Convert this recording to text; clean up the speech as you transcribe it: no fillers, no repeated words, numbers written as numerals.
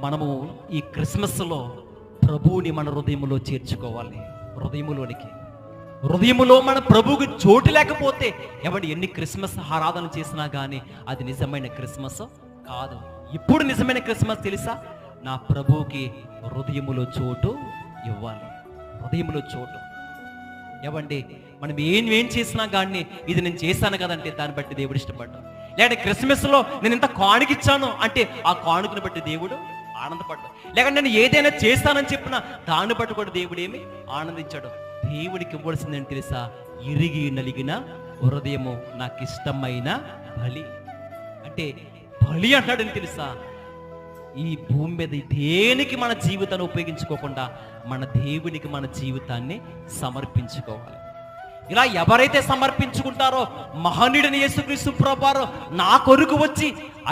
మనము ఈ క్రిస్మస్లో ప్రభువుని మన హృదయంలో చేర్చుకోవాలి. హృదయములో మన ప్రభువుకి చోటు లేకపోతే ఎన్ని క్రిస్మస్ ఆరాధన చేసినా కానీ అది నిజమైన క్రిస్మస్ కాదు. ఇప్పుడు నిజమైన క్రిస్మస్ తెలుసా? నా ప్రభువుకి హృదయములో చోటు ఇవ్వాలి. హృదయములో చోటు మనం ఏం చేసినా కానీ ఇది నేను చేశాను కదంటే దాన్ని బట్టి దేవుడు ఇష్టపడ్డాడు. లేదంటే క్రిస్మస్లో నేను ఇంత కానుకిచ్చాను అంటే ఆ కానుకను బట్టి దేవుడు ఆనందపడ్డాడు. లేకుంటే నేను ఏదైనా చేస్తానని చెప్పినా దాన్ని బట్టి కూడా దేవుడు ఏమి ఆనందించాడు. దేవుడికి ఇవ్వాల్సిందని తెలుసా? ఇరిగి నలిగిన హృదయము, నాకు ఇష్టమైన బలి. అంటే బలి అంటాడని తెలుసా? ఈ భూమి మీద దేనికి మన జీవితాన్ని ఉపయోగించుకోకుండా మన దేవునికి మన జీవితాన్ని సమర్పించుకోవాలి. ఇలా ఎవరైతే సమర్పించుకుంటారో మహనీయుడైన యేసుక్రీస్తు ప్రభువారు నా కొరకు వచ్చి